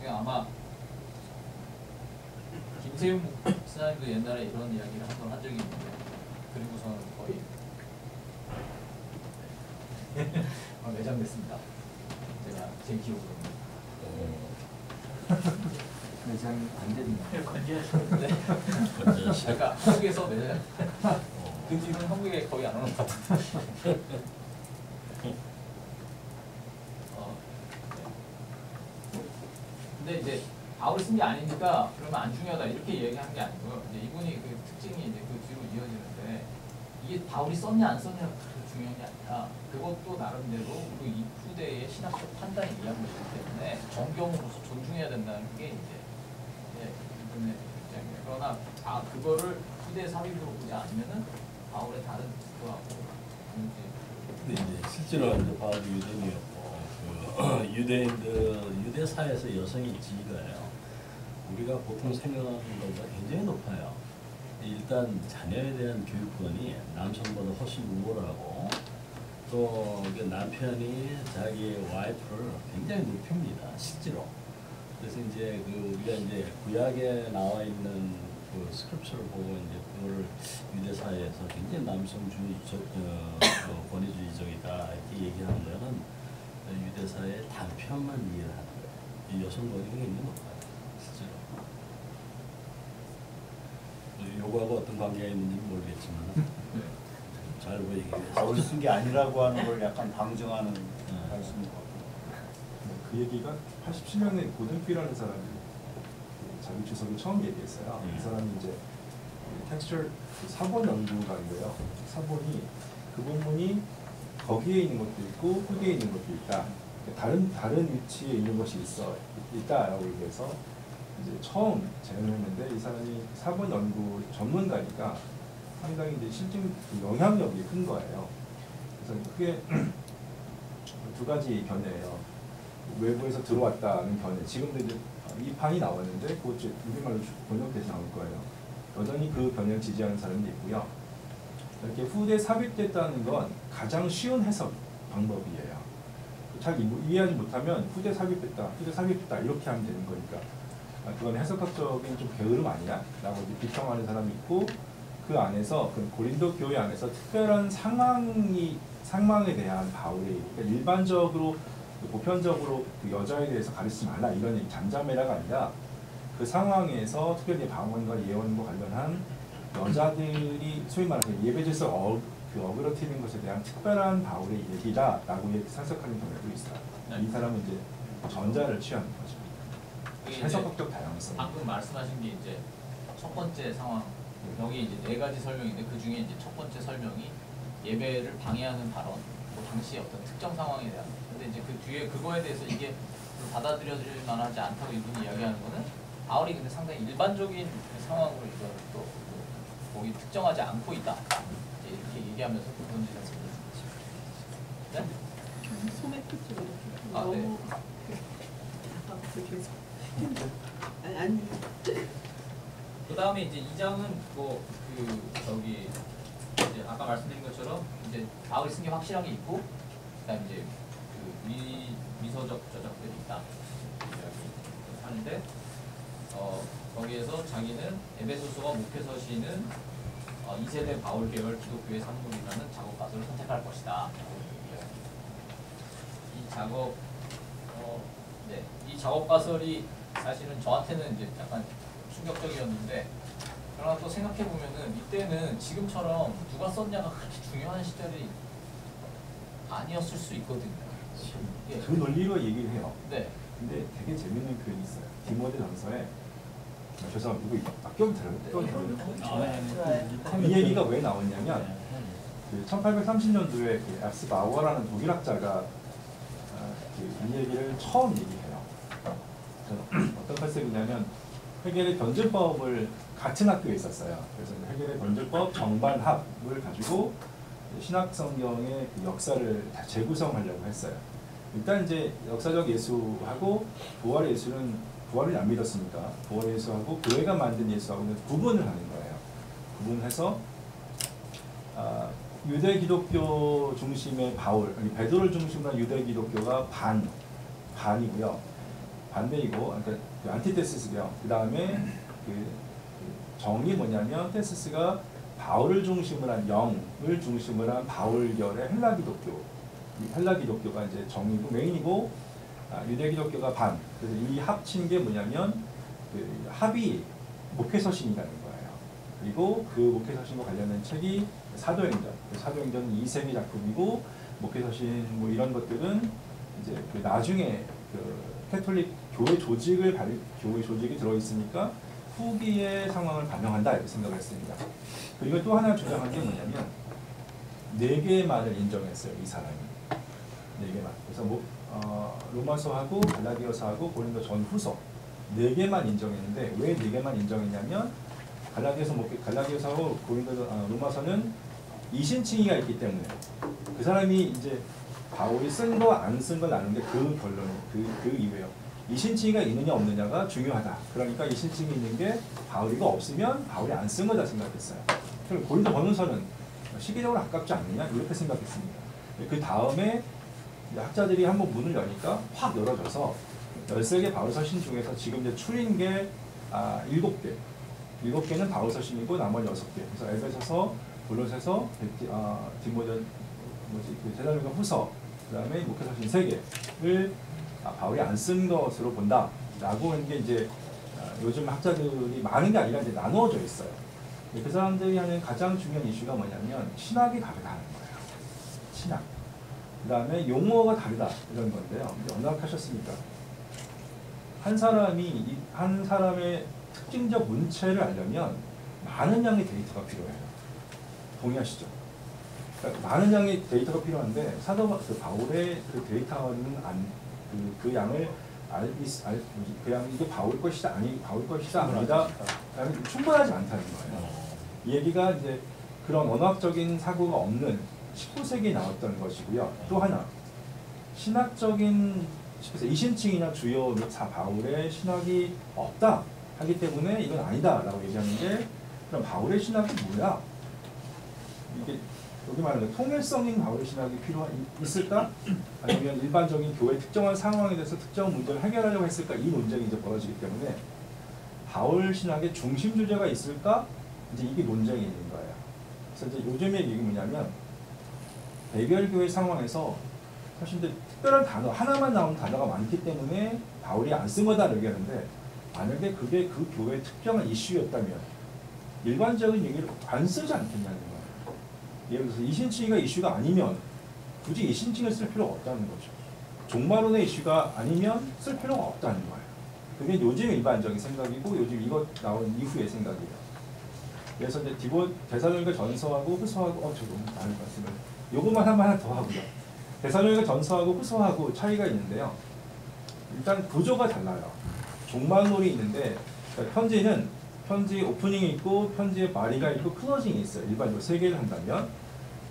아마 김세윤 목사님도 옛날에 이런 이야기를 한 번 한 적이 있는데 그리고서는 거의 매장됐습니다. 제가 제 기억으로는. 매장 안 됐나요? 건재하시는데 그러니까 한국에서 매장 그 뒤로는 한국에 거의 안 오는 것 같아요. 네. 근데 이제 바울이 쓴 게 아니니까 그러면 안 중요하다 이렇게 얘기한 게 아니고요. 이제 이분이 그 특징이 이제 그 뒤로 이어지는데 이게 바울이 썼냐 안 썼냐가 그렇게 중요한 게 아니라 그것도 나름대로 그 후대의 신학적 판단이 이해한 것이기 때문에 정경으로서 존중해야 된다는 게 이제 이분의 입장이에요. 그러나 그거를 후대 사비로 보지 않으면은 바울의 다른 뜻하고 근데 이제 실제로 이제 바울이 유대인이었고 유대 사회에서 여성의 지위가요. 우리가 보통 생각하는 것보다 굉장히 높아요. 일단 자녀에 대한 교육권이 남성보다 훨씬 우월하고 또 남편이 자기의 와이프를 굉장히 높입니다. 실제로. 그래서 이제 우리가 이제 구약에 나와 있는 그 스크립처를 보고 이제 그걸 유대 사회에서 굉장히 권위주의적이다 이렇게 얘기하는 거는 유대 사회의 단편만 이해를 하는 거예요. 이 여성 권위가 굉장히 높아요. 실제로. 요거하고 어떤 관계가 있는지 모르겠지만 잘 보이게 바울이 쓴 게 아니라고 하는 걸 약간 방증하는 말씀인 것 같아요. 그 얘기가 87년에 고등필이라는 사람이 자기 주석을 처음 얘기했어요. 이 사람이 이제 텍스처 사본 연구가인데요. 사본이 그 본문이 거기에 있는 것도 있고 후대에 있는 것도 있다. 다른 위치에 있는 것이 있다라고 얘기해서 이제 처음 제안을 했는데 이 사람이 사본 연구 전문가니까 상당히 이제 실증 영향력이 큰 거예요. 그래서 크게 두 가지 견해예요. 외부에서 들어왔다는 견해. 지금도 이제 이 판이 나왔는데 그것 우리말로 번역돼서 나올 거예요. 여전히 그 견해를 지지하는 사람도 있고요. 이렇게 후대에 삽입됐다는 건 가장 쉬운 해석 방법이에요. 잘 이해하지 못하면 후대 삽입됐다 이렇게 하면 되는 거니까 그건 해석학적인 좀 게으름 아니야? 라고 비평하는 사람이 있고 그 안에서 그 고린도 교회 안에서 특별한 상황에 대한 바울의 그러니까 일반적으로 보편적으로 그 여자에 대해서 가르치지 말라 이런 얘기 잠잠해라가 아니라 그 상황에서 특별히 방언과 예언과 관련한 여자들이 소위 말해서 예배질서 어그러뜨리는 것에 대한 특별한 바울의 얘기다라고 해석하는 경우도 있어요. 네. 이 사람은 이제 전자를 취하는 거죠. 해석학적 다양성. 방금 말씀하신 게 이제 첫 번째 상황 여기 이제 네 가지 설명인데 그 중에 이제 첫 번째 설명이 예배를 방해하는 발언, 그 당시의 어떤 특정 상황에 대한. 근데 이제 그 뒤에 그거에 대해서 이게 받아들여질 만하지 않다고 이분이 이야기하는 거는 바울이 근데 상당히 일반적인 상황으로 이걸 또 거기 특정하지 않고 있다. 이렇게 얘기하면서 그런 지가 네? 소매 끝으로 이렇게 아, 네. 아니. 그 다음에 이제 2장은 뭐 이제 아까 말씀드린 것처럼 이제 바울이 쓴 게 확실하게 있고 그다음 이제 그 미서적 저작들이 있다 이야기 하는데 거기에서 자기는 에베소서와 목회서 시는 2세대 바울 계열 기독교의 산물이라는 작업 가설을 선택할 것이다. 이 작업 이 작업 가설이 사실은 저한테는 이제 약간 충격적이었는데 그러나 또 생각해 보면은 이때는 지금처럼 누가 썼냐가 그렇게 중요한 시절이 아니었을 수 있거든요. 예. 그 논리로 얘기를 해요. 네. 근데 되게 재밌는 표현이 있어요. 디모데전서에 죄송합니다. 누구 바뀌어도 들어요? 이 얘기가 왜 나왔냐면 그 1830년도에 그 앱스 바워라는 독일학자가 이 얘기를 처음 얘기해요. 어떤 컨셉이냐면 헤겔의 변증법을 같은 학교에 있었어요. 그래서 헤겔의 변증법 정반합을 가지고 신학 성경의 그 역사를 다 재구성하려고 했어요. 일단 이제 역사적 예수하고 부활의 예수는 부활을 안 믿었으니까 부활의 예수하고 교회가 만든 예수하고는 구분을 하는 거예요. 구분해서 유대 기독교 중심의 바울, 베드로를 중심으로 한 유대 기독교가 반이고요. 반대이고, 그러니까 그 안티테시스고요. 그 다음에 그 정이 뭐냐면 테시스가 바울을 중심으로 한 영을 중심으로 한 바울결의 헬라 기독교. 이 헬라 기독교가 이제 정이고 메인이고 유대 기독교가 반. 그래서 이 합친 게 뭐냐면 그 합이 목회서신이라는 거예요. 그리고 그 목회서신과 관련된 책이 사도행전. 사도행전은 2세기 작품이고 목회서신 뭐 이런 것들은 이제 그 나중에 그 캐톨릭 교회 조직이 들어 있으니까 후기의 상황을 반영한다 이렇게 생각을 했습니다. 그리고 또 하나 주장한 게 뭐냐면 4개만을 인정했어요. 이 사람이 4개만. 그래서 로마서하고 갈라디아서하고 고린도 전후서 4개만 인정했는데 왜 4개만 인정했냐면 갈라디아서하고 로마서는 이신칭의가 있기 때문에 그 사람이 이제 바울이 쓴 거 안 쓴 걸 나누는데 그 결론이 그 이유예요. 이신칭의가 있느냐 없느냐가 중요하다. 그러니까 이신칭이 있는 게 바울이가 없으면 바울이 안 쓴 거다 생각했어요. 그럼 고린도 전후서는 시기적으로 가깝지 않느냐 이렇게 생각했습니다. 그 다음에 학자들이 한번 문을 여니까 확 열어져서 13개 바울서신 중에서 지금 이제 추린 게 7개. 7개는 바울서신이고 나머지 6개. 그래서 에베소서, 골로새서, 데살로니가 후서, 그다음에 목회서신 3개를 바울이 안 쓴 것으로 본다라고 하는 게 이제 요즘 학자들이 많은 게 아니라 이제 나누어져 있어요. 그 사람들이 하는 가장 중요한 이슈가 뭐냐면 신학이 다르다는 거예요. 신학. 그다음에 용어가 다르다 이런 건데요. 어느 하셨습니까? 한 사람의 특징적 문체를 알려면 많은 양의 데이터가 필요해요. 동의하시죠? 그러니까 많은 양의 데이터가 필요한데 바울의 그 데이터는 그 양을 그 양이 이게 바울 것이다 아니다 충분하지 않다는 거예요. 이 얘기가 이제 그런 언어학적인 사고가 없는 19세기에 나왔던 것이고요. 또 하나 신학적인 이신칭이나 주요 바울의 신학이 없다 하기 때문에 이건 아니다라고 얘기하는데 그럼 바울의 신학이 뭐야? 이게 여기 말하는 통일성인 바울의 신학이 있을까? 아니면 일반적인 교회 특정한 상황에 대해서 특정 문제를 해결하려고 했을까? 이 논쟁이 이제 벌어지기 때문에 바울 신학의 중심 주제가 있을까? 이제 이게 논쟁이 있는 거예요. 그래서 이제 요즘의 얘기 뭐냐면 대결교회 상황에서 사실 이제 특별한 단어 하나만 나오는 단어가 많기 때문에 바울이 안 쓴 거다 얘기하는데 만약에 그게 그 교회의 특정한 이슈였다면 일반적인 얘기를 안 쓰지 않겠냐는 거예요. 예를 들어서 이신칭의가 이슈가 아니면 굳이 이신칭을 쓸 필요가 없다는 거죠. 종말론의 이슈가 아니면 쓸 필요가 없다는 거예요. 그게 요즘 일반적인 생각이고 요즘 이거 나온 이후의 생각이에요. 그래서 이제 데살로니가 전서하고 후서하고 저도 많은 말씀을 요것만 하나 더 하고요. 데살로니가 전서하고 후서하고 차이가 있는데요. 일단 구조가 달라요. 종말론이 있는데 그러니까 편지 오프닝이 있고 편지에 마리가 있고 클로징이 있어요. 일반적으로 3개를 한다면.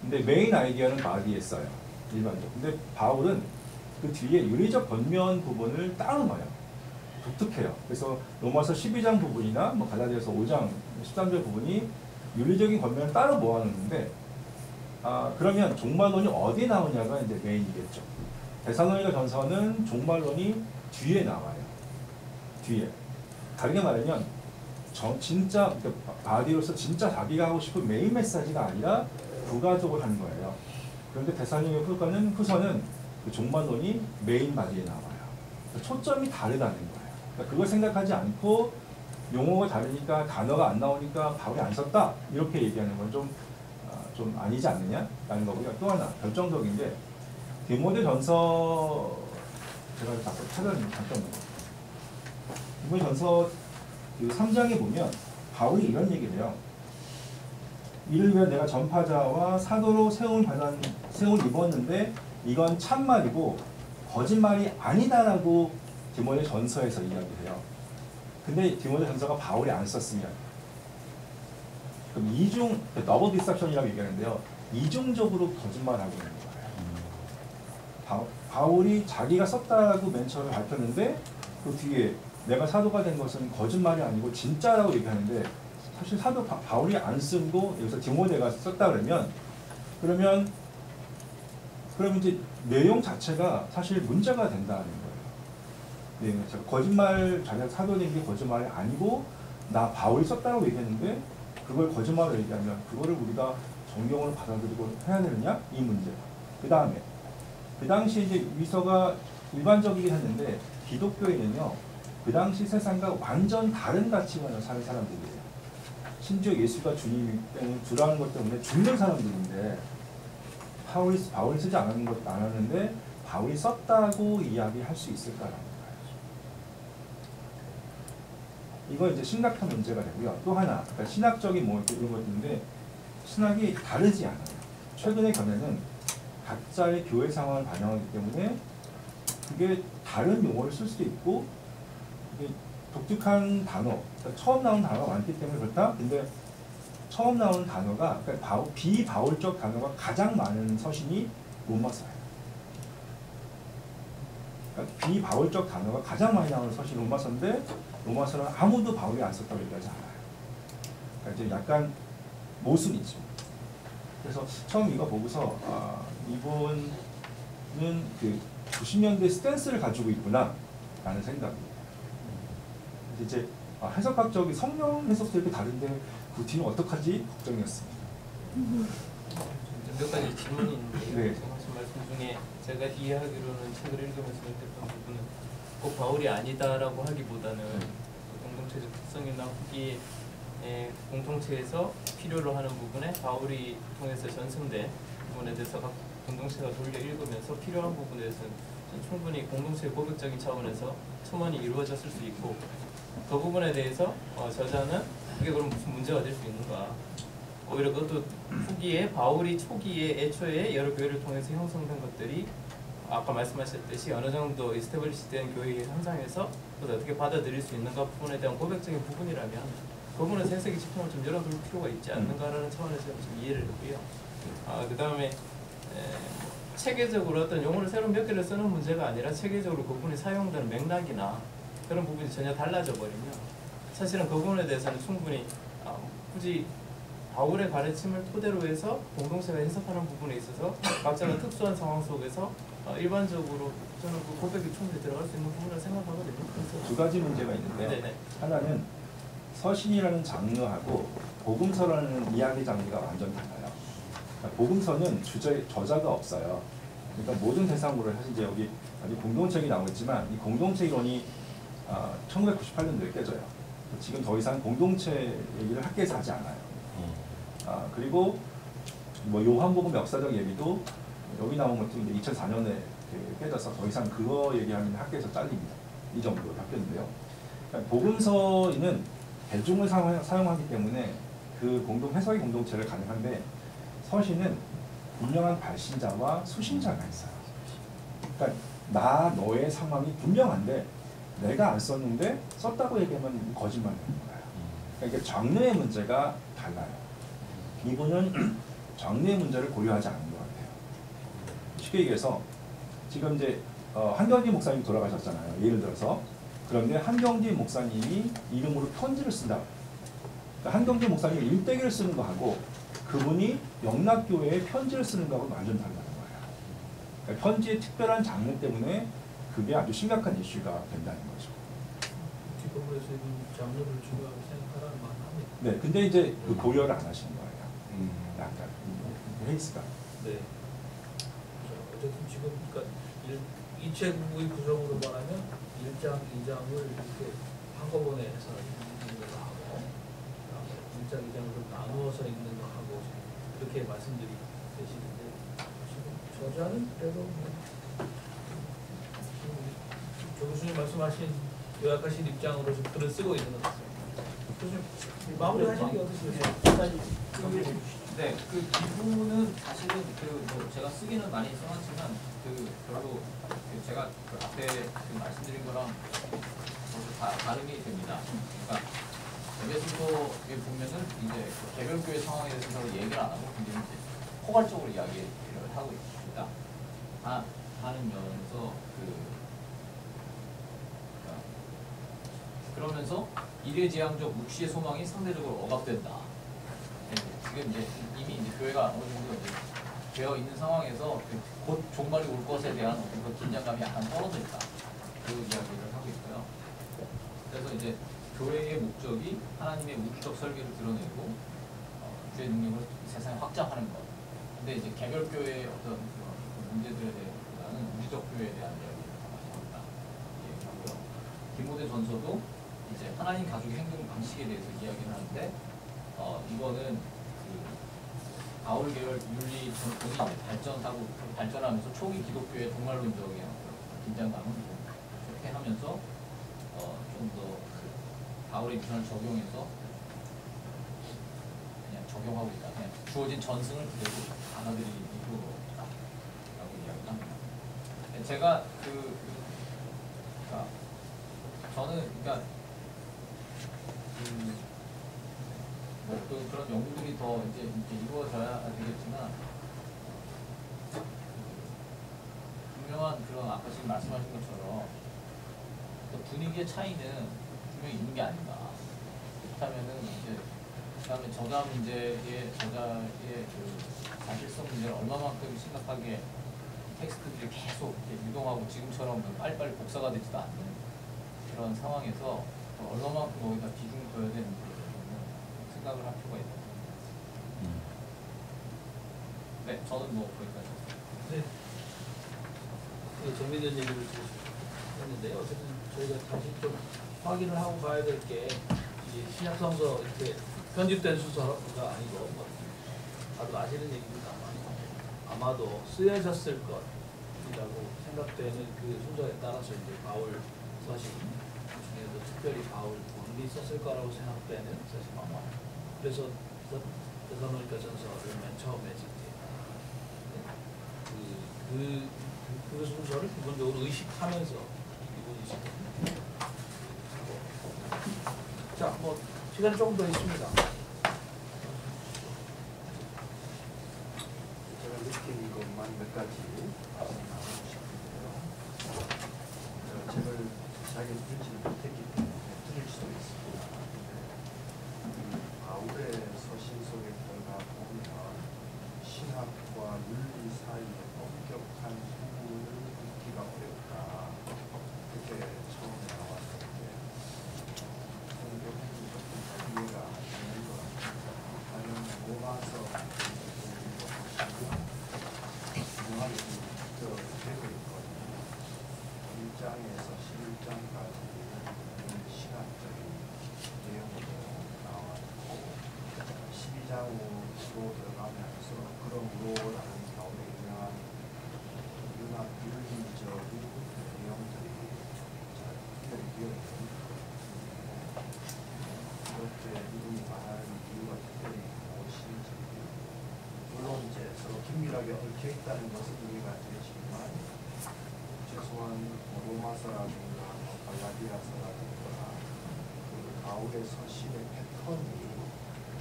근데 메인 아이디어는 마디에 써요. 일반적으로. 근데 바울은 그 뒤에 윤리적 권면 부분을 따로 넣어요. 독특해요. 그래서 로마서 12장 부분이나 뭐 갈라디아서 5장 13절 부분이 윤리적인 권면을 따로 모아놓는데 그러면 종말론이 어디에 나오냐가 이제 메인이겠죠. 데살로니가 전서는 종말론이 뒤에 나와요. 뒤에. 다르게 말하면 진짜 바디로서 진짜 자기가 하고 싶은 메인 메시지가 아니라 부가적으로 하는 거예요. 그런데 데살로니가 후서는 그 종말론이 메인 바디에 나와요. 초점이 다르다는 거예요. 그러니까 그걸 생각하지 않고 용어가 다르니까 단어가 안 나오니까 바울이 안 썼다 이렇게 얘기하는 건 좀 아니지 않느냐라는 거고요. 또 하나 결정적인 게 디모데전서 제가 찾아낸 잠깐만요. 디모데전서 3장에 보면 바울이 이런 얘기를 해요. 이를 위해 내가 전파자와 사도로 세움을 입었는데 이건 참말이고 거짓말이 아니다라고 디모데전서에서 이야기해요. 근데 디모데전서가 바울이 안 썼으면 그럼 더블 디셉션이라고 얘기하는데요. 이중적으로 거짓말하고 있는 거예요. 바울이 자기가 썼다라고 맨 처음에 밝혔는데 그 뒤에 내가 사도가 된 것은 거짓말이 아니고 진짜라고 얘기하는데 사실 바울이 안 쓰고 여기서 디모데가 썼다 그러면 이제 내용 자체가 사실 문제가 된다는 거예요. 네, 제가 거짓말 자기가 사도된 게 거짓말이 아니고 나 바울이 썼다고 얘기했는데 그걸 거짓말로 얘기하면 그거를 우리가 정경으로 받아들이고 해야 되느냐 이 문제. 그 다음에 그 당시 이제 위서가 일반적이긴 했는데 기독교에는요 그 당시 세상과 완전 다른 가치관을 사는 사람들이에요. 심지어 예수가 주님 때문에 주라는 것 때문에 죽는 사람들인데 바울이 쓰지 않았는데 바울이 썼다고 이야기할 수 있을까라는 거예요. 이거 이제 심각한 문제가 되고요. 또 하나, 그러니까 신학적인 뭐 이런 것인데 신학이 다르지 않아요. 최근의 견해는 각자의 교회 상황을 반영하기 때문에 그게 다른 용어를 쓸 수도 있고 이게 독특한 단어, 그러니까 처음 나오는 단어가 많기 때문에 그렇다. 근데 처음 나오는 단어가 그러니까 비바울적 단어가 가장 많은 서신이 로마서예요. 그러니까 비바울적 단어가 가장 많이 나오는 서신이 로마서인데 로마서는 아무도 바울이 안 썼다고 얘기하지 않아요. 그러니까 이제 약간 모순이죠. 그래서 처음 이거 보고서 이분은 그 90년대 스탠스를 가지고 있구나 라는 생각이. 이제 해석학적인 성령 해석도 이렇게 다른데 그 뒤는 어떡하지 걱정이었습니다. 몇 가지 질문이 있는데요. 네. 지금 하신 말씀 중에 제가 이해하기로는 책을 읽으면서 느꼈던 부분은 꼭 바울이 아니다라고 하기보다는 공동체적 특성이나 후기의 공동체에서 필요로 하는 부분에 바울이 통해서 전승된 부분에 대해서 각 공동체가 돌려 읽으면서 필요한 부분에 대해서는 충분히 공동체의 고백적인 차원에서 첨언이 이루어졌을 수 있고 그 부분에 대해서 저자는 그게 그럼 무슨 문제가 될 수 있는가, 오히려 그것도 후기에 바울이 초기에 애초에 여러 교회를 통해서 형성된 것들이 아까 말씀하셨듯이 어느 정도 이스태블리시된 교회의 현상에서 그것을 어떻게 받아들일 수 있는가 부분에 대한 고백적인 부분이라면 그 부분에서 해석의 지평을 좀 열어둘 필요가 있지 않는가라는 차원에서 좀 이해를 했고요. 그 다음에 체계적으로 어떤 용어를 새로 몇 개를 쓰는 문제가 아니라 체계적으로 그 부분이 사용되는 맥락이나 그런 부분이 전혀 달라져 버리면 사실은 그 부분에 대해서는 충분히 굳이 바울의 가르침을 토대로 해서 공동체가 해석하는 부분에 있어서 각자가 특수한 상황 속에서 일반적으로 저는 그 고백이 충분히 들어갈 수 있는 부분을 생각하거든요. 그래서 두 가지 문제가 있는데요. 네네. 하나는 서신이라는 장르하고 복음서라는 이야기 장르가 완전 달라요. 그러니까 복음서는 저자가 없어요. 그러니까 모든 대상으로 사실 이제 여기 아직 공동체가 나오겠지만 이 공동체 이론이 1998년도에 깨져요. 지금 더 이상 공동체 얘기를 학계에서 하지 않아요. 그리고 뭐 요한복음 역사적 얘기도 여기 나온 것도 이제 2004년에 깨져서 더 이상 그거 얘기하면 학계에서 잘립니다. 이 정도로 바뀌었는데요. 그러니까 복음서는 대중을 사용하기 때문에 그 해석의 공동체를 가능한데 서신은 분명한 발신자와 수신자가 있어요. 그러니까 너의 상황이 분명한데 내가 안 썼는데 썼다고 얘기하면 거짓말하는 거예요. 그러니까 장르의 문제가 달라요. 이분은 장르의 문제를 고려하지 않는 것 같아요. 쉽게 얘기해서 지금 이제 한경진 목사님이 돌아가셨잖아요. 예를 들어서. 그런데 한경진 목사님이 이름으로 편지를 쓴다. 그러니까 한경진 목사님이 일대기를 쓰는 거하고 그분이 영락교회에 편지를 쓰는 거하고 완전 다르다는 거예요. 그러니까 편지의 특별한 장르 때문에 그게 아주 심각한 이슈가 된다는 거죠. 기독교에서 이 장르를 중요하게 생각하라는 말을 합니다. 네, 근데 이제 그 고려를 안 하시는 거예요. 약간 헤이스가. 네. 어쨌든 지금 그러니까 이 책의 구성으로 말하면 1장, 2장을 이렇게 한꺼번에 해서 읽는 거 하고 1장, 2장을 좀 나누어서 읽는 거 하고 그렇게 말씀들이 되시는데 지금 저자는 그래도 조 교수님 말씀하신 요약하신 입장으로서 글을 쓰고 있는 것 같습니다. 교수님 마무리하시는 게 어떠세요? 네, 그 부분은 사실은 뭐 제가 쓰기는 많이 써놨지만 별로 제가 앞에 말씀드린 거랑 다름이 됩니다. 그러니까 에베소서에 보면은 이제 개별교회 상황에 대해서 별로 얘기를 안 하고 굉장히 이제 포괄적으로 이야기를 하고 있습니다. 하는 면에서 그러면서 이례지향적 묵시의 소망이 상대적으로 억압된다. 지금 이제 이미 이제 교회가 어느 정도 이제 되어 있는 상황에서 곧 종말이 올 것에 대한 어떤 그 긴장감이 약간 떨어져 있다. 그 이야기를 하고 하고 있어요. 그래서 이제 교회의 목적이 하나님의 우주적 설계를 드러내고 주의 능력을 세상에 확장하는 것. 근데 이제 개별 교회의 어떤 그런 문제들에 대해서보다는 우주적 교회에 대한 이야기를 더 많이 한다. 이야기하고요. 디모데 전서도 이제 하나님 가족의 행동 방식에 대해서 이야기를 하는데 이거는 그 바울 계열 윤리 전통이 발전하면서 초기 기독교의 동말론적인 긴장감을 그렇게 하면서 좀 더 바울의 비전을 적용해서 그냥 적용하고 있다. 그냥 주어진 전승을 그대로 받아들이는 이후로라고 이야기를 합니다. 제가 그러니까 저는 그러니까 그런 연구들이 더 이제 이루어져야 되겠지만 분명한 그런 아까 지금 말씀하신 것처럼 그 분위기의 차이는 분명히 있는 게 아닌가. 그렇다면은 이제 그다음에 저자의 그 사실성 문제를 얼마만큼 심각하게 텍스트들이 계속 이렇게 유동하고 지금처럼 빨리빨리 복사가 되지도 않는 그런 상황에서 얼마만큼 거기다 비중을 둬야 되는지 생각을 할 필요가 있다. 네, 저는 뭐 거기까지. 네. 재미있는 얘기를 했는데 어쨌든 저희가 다시 좀 확인을 하고 가야 될 게 신약성서 이렇게 편집된 순서가 아니고 다들 아시는 얘기입니다만 아마도 쓰여졌을 것이라고 생각되는 그 순서에 따라서 이제 바울 서신 중에도 특별히 바울 본인이 썼을 거라고 생각되는 서신 아마 그래서 데살로니가 전서를 맨 처음에 그 순서를 기본적으로 의식하면서 이분이 있습니다. 자, 뭐 시간이 조금 더 있습니다. 제가 느낀 것만 몇 가지 말씀하고 싶은데요. 책을 자기 들지를 못했기 때문에 들을 수도 있습니다. 바울의 서신 속에 들어가 보면 신학과 윤리 사이에 엄격한 구분을 잇기가 어렵다. 그렇게 처음에 나왔을 때 성경이 조금 이해가 안 되는 것 같아요. 과연 로마서 중요하게 되고 있거든요. 1장에서 11장까지 시간적인 내용으로 나왔고 12장으로 들어가면서 그럼으로라는 바울의 유명한 윤리적인 내용들이 잘 표현이 되어 있습니다. 그렇게 이분이 말하는 이유가 특별히 무엇인지 물론 이제 서로 긴밀하게 얽혀 있다는 것은 이해가 되지만 최소한 로마서라든가 갈라디아서라든가 그 바울의 서신의 패턴이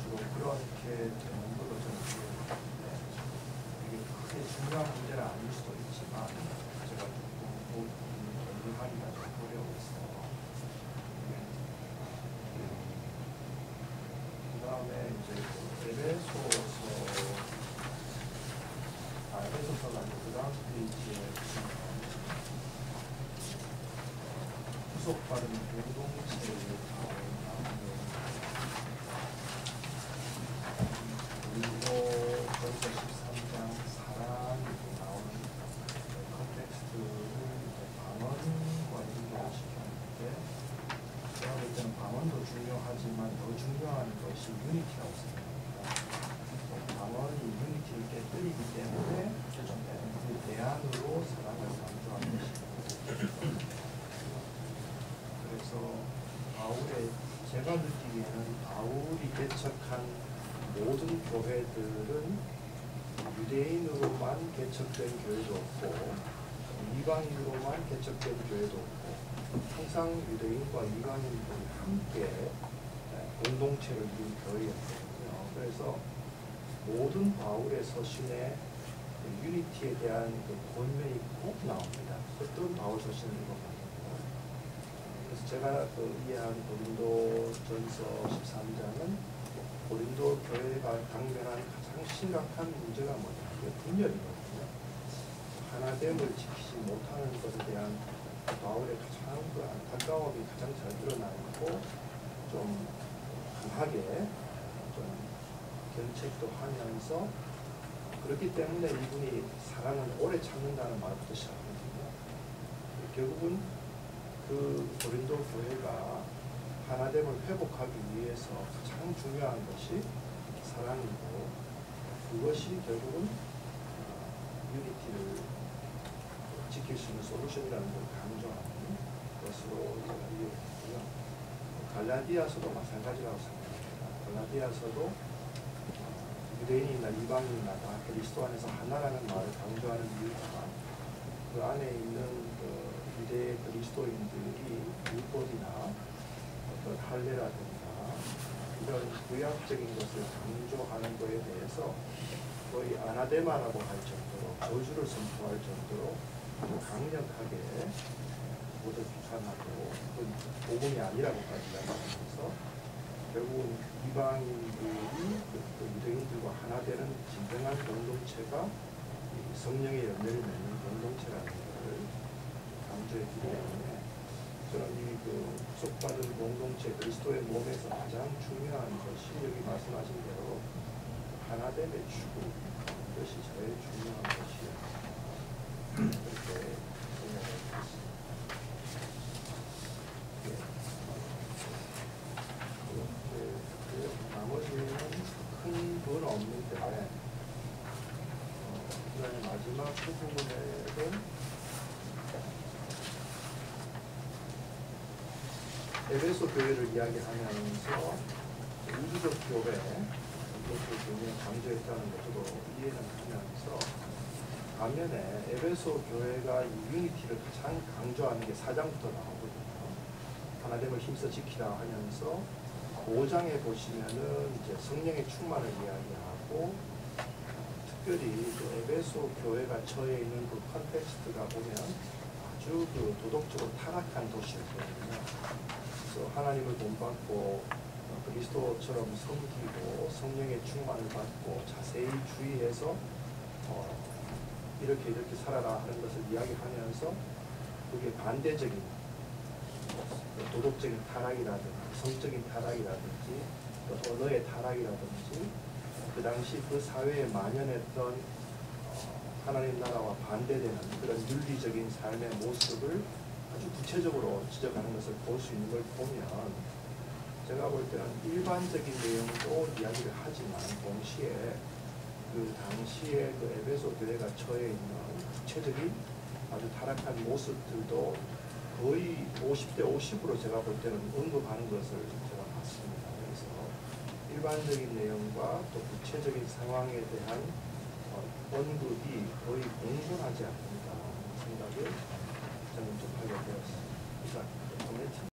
주로 그렇게 되는 걸로 저는 이해하는데 이게 크게 중요한 문제는 아닐 수도 있지만 제가 조금 연구하기가 좀 어려워서 그 다음에 이제 에베소서가 아니고 그 다음 페이지에 후속 발음 공동체의 그리고 전서 13장 사랑이 나오는 컨텍스트를 방언과 연결을 시켰는데 제가 볼 때는 방언도 중요하지만 더 중요한 것이 유니티라고 생각합니다. 방언이 유니티를 깨뜨리기 때문에 그 대안으로 사랑을 강조하는 것이고 그래서 바울의 제가 느끼기에는 바울이 개척한 모든 교회들은 유대인으로만 개척된 교회도 없고 이방인으로만 개척된 교회도 없고 항상 유대인과 이방인들이 함께 공동체를 이룬 교회였거든요. 그래서 모든 바울의 서신에 유니티에 대한 권면이 꼭 나옵니다. 어떤 바울 서신을 읽어봤는데 그래서 제가 이해한 고린도 전서 13장은 고린도 교회가 당면한 가장 심각한 문제가 뭐냐? 그게 분열이거든요. 하나됨을 지키지 못하는 것에 대한 바울의 가장 그 안타까움이 가장 잘 드러나 있고 좀 강하게 좀 견책도 하면서 그렇기 때문에 이분이 사랑은 오래 참는다는 말부터 시작하거든요. 결국은 그 고린도 교회가 하나됨을 회복하기 위해서 가장 중요한 것이 사랑이고 그것이 결국은 유니티를 지킬 수 있는 솔루션이라는 걸 강조하는 것으로 이해했고요. 갈라디아서도 마찬가지라고 생각합니다. 갈라디아서도 유대인이나 이방인이나 다 그리스도 안에서 하나라는 말을 강조하는 이유가 그 안에 있는 그 유대 그리스도인들이 율법이나 어떤 할례라든가 이런 구약적인 것을 강조하는 것에 대해서 거의 아나데마라고 할 정도로 저주를 선포할 정도로 강력하게 모두 비판하고 그건 복음이 아니라고까지 이야기하면서 결국은 이방인들이 그 유대인들과 하나 되는 진정한 공동체가 성령의 열매를 맺는 공동체라는 것을 강조했기 때문에 저는 이 그 속받은 공동체 그리스도의 몸에서 가장 중요한 것이 여기 말씀하신 대로 하나됨의 추구 이것이 제일 중요한 것이에요. 그렇게 생각을 했습니다. 나머지는 큰 건 없는데 그다음에 마지막 그 부분에는 에베소 교회를 이야기하면서 우주적 교회 이것을 굉장히 강조했다는 것도 이해는 하면서 반면에 에베소 교회가 이 유니티를 가장 강조하는 게 4장부터 나오거든요. 하나됨을 힘써 지키라 하면서 5장에 보시면은 이제 성령의 충만을 이야기하고 특별히 그 에베소 교회가 처해 있는 그 컨텍스트가 보면 아주 그 도덕적으로 타락한 도시였거든요. 그래서 하나님을 본받고 그리스도처럼 섬기고 성령의 충만을 받고 자세히 주의해서 이렇게 살아라 하는 것을 이야기하면서 그게 반대적인 도덕적인 타락이라든지 성적인 타락이라든지 또 언어의 타락이라든지 그 당시 그 사회에 만연했던 하나님 나라와 반대되는 그런 윤리적인 삶의 모습을 아주 구체적으로 지적하는 것을 볼 수 있는 걸 보면 제가 볼 때는 일반적인 내용도 이야기를 하지만 동시에 그 당시에 그 에베소 교회가 처해 있는 구체적인 아주 타락한 모습들도 거의 50대 50으로 제가 볼 때는 언급하는 것을 제가 봤습니다. 그래서 일반적인 내용과 또 구체적인 상황에 대한 언급이 거의 공존하지 않는다 생각을 저는 좀 하게 되었습니다. 그러니까